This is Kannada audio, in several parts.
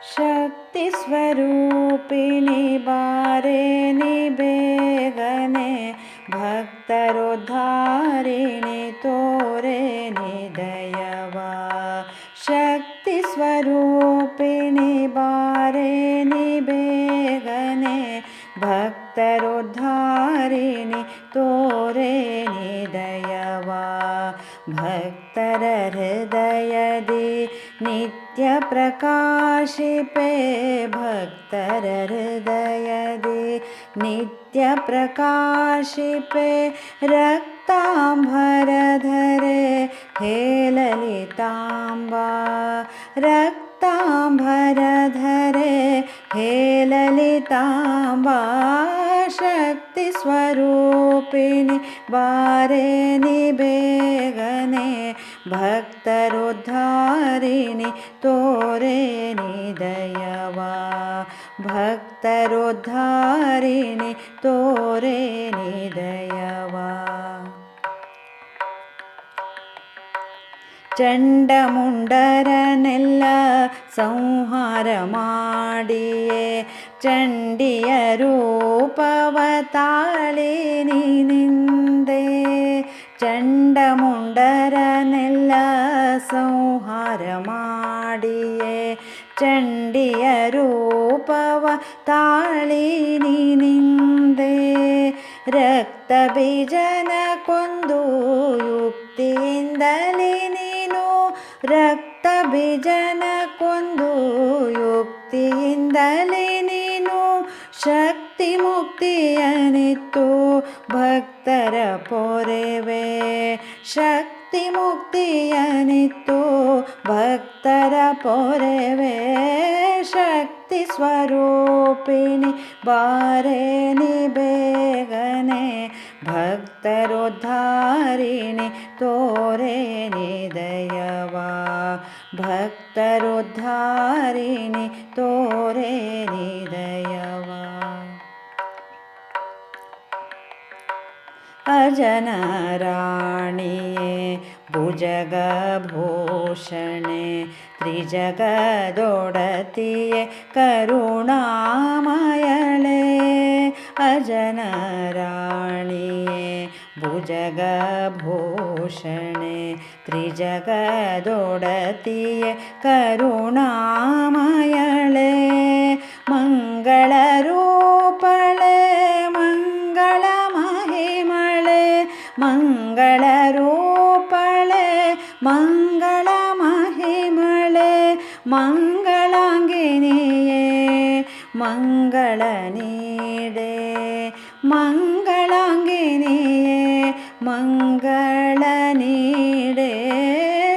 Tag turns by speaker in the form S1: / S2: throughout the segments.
S1: ಶಕ್ತಿ ಸ್ವರೂಪಿಣಿ ಬಾರೆ ನೀ ಬೇಗನೆ ಭಕ್ತರೋದ್ಧಾರಿಣಿ ತೋರೆ ನೀ ದಯವ. ಶಕ್ತಿ ಸ್ವರೂಪಿಣಿ ಬಾರೆ ನೀ ಬೇಗನೆ ಭಕ್ತರೋದ್ಧಾರಿಣಿ ತೋರೆ ನೀ ದಯವ. ಭಕ್ತರ ಹೃದಯದಿ ನಿತ್ಯ ಪ್ರಕಾಶಿಪೆ ಭಕ್ತರ ಹೃದಯದಿ ನಿತ್ಯ ಪ್ರಕಾಶಿಪೆ ರಕ್ತಾಂಬರಧರೆ ಹೇ ಲಲಿತಾಂಬಾ. ರಕ್ತಾಂಬರಧರೆ ಹೇ ಲಲಿತಾಂಬಾ. ಶಕ್ತಿ ಸ್ವರೂಪಿಣಿ ಬಾರೆ ನೀ ಬೇಗನೆ ಭಕ್ತರೋದ್ಧಾರಿಣಿ ತೋರೆ ನೀ ದಯವ. ಭಕ್ತರೋದ್ಧಾರಿಣಿ ತೋರೆ ನೀ ದಯವ. ಚಂಡಮುಂಡರನೆಲ್ಲ ಸಂಹಾರ ಮಾಡಿಯೇ ಚಂಡಿಯ ರೂಪವ ತಾಳಿ ನಿಂದೆ. ಚಂಡಮುಂಡರನೆಲ್ಲ ಸಂಹಾರ ಮಾಡಿಯೇ ಚಂಡಿಯ ರೂಪವ ತಾಳಿ ನಿಂದೆ. ರಕ್ತ ಬೀಜನ ಕೊಂದು ಯುಕ್ತಿಯಿಂದಲೇ ನೀನು ರಕ್ತ ಬೀಜನ ಕೊಂದು ಯುಕ್ತಿಯಿಂದಲೇ ನೀನು ಶಕ್ತಿ ಮುಕ್ತಿಯನಿತ್ತು ಭಕ್ತರ ಪೊರೆವೆ. ಶಕ್ತಿ ಮುಕ್ತಿಯನಿತ್ತು ಭಕ್ತರ ಪೊರೆವೆ. ಶಕ್ತಿ ಸ್ವರೂಪಿಣಿ ಬಾರೆ ನೀ ಬೇಗನೆ ಭಕ್ತರೋದ್ಧಾರಿಣಿ ತೋರೆ ನೀ ದಯವ. ಭಕ್ತರೋದ್ಧಾರಿಣಿ ತೋರೆ ನೀ ದಯವ. ಅಜನರಾಣಿಯೇ ಭುಜಗಭೂಷಣೆ ತ್ರಿಜಗದೊಡತಿಯೇ ಕರುಣಾಮಯಳೆ. ಅಜನರಾಣಿಯೇ ಭುಜಗಭೂಷಣೆ ತ್ರಿಜಗದೊಡತಿಯೇ ಕರುಣಾಮಯಳೆ. ಮಂಗಳ ರೂಪಳೆ ಮಂಗಳ ಮಹಿಮಳೆ. ಮಂಗಳ ರೂಪಳೆ ಮಂಗಳ ಮಹಿಮಳೆ. ಮಂಗಳಾಂಗಿನಿಯೇ ಮಂಗಳ ನೀಡೆ. ಮಂಗಳಾಂಗಿನಿಯೇ ಮಂಗಳ ನೀಡೆ.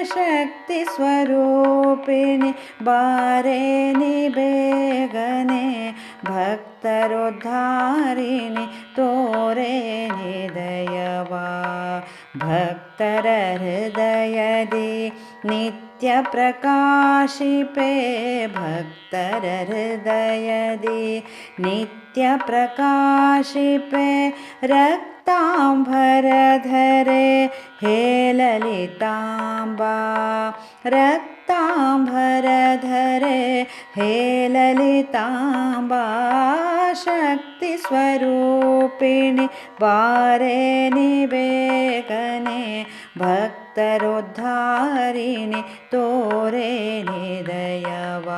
S1: ಶಕ್ತಿ ಸ್ವರೂಪಿಣಿ ಬಾರೆ ನೀ ಬೇಗನೆ ಭಕ್ತರೋದ್ಧಾರಿಣಿ ತೋರೆ ನೀ ದಯವ. ಭಕ್ತರ ಹೃದಯದಿ ನಿತ್ಯ ಪ್ರಕಾಶಿಪೆ ಭಕ್ತರ ಹೃದಯದಿ ನಿತ್ಯ ಪ್ರಕಾಶಿಪೆ ರಕ್ತಾಂಬರಧರೆ ಹೇ ಲಲಿತಾಂಬಾ. ರಕ್ತಾಂಬರಧರೆ ಹೇ ಲಲಿತಾಂಬಾ. ಶಕ್ತಿ ಸ್ವರೂಪಿಣಿ ಬಾರೆ ನೀ ಬೇಗನೆ ಭಕ್ತರೋದ್ಧಾರಿಣಿ ತೋರೆ ನೀ ದಯವ.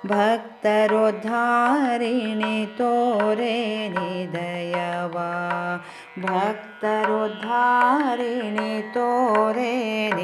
S1: ಭಕ್ತರೋದ್ಧಾರಿಣಿ ತೋರೆ ನೀ ದಯವ. ಭಕ್ತರೋದ್ಧಾರಿಣಿ ತೋರೆ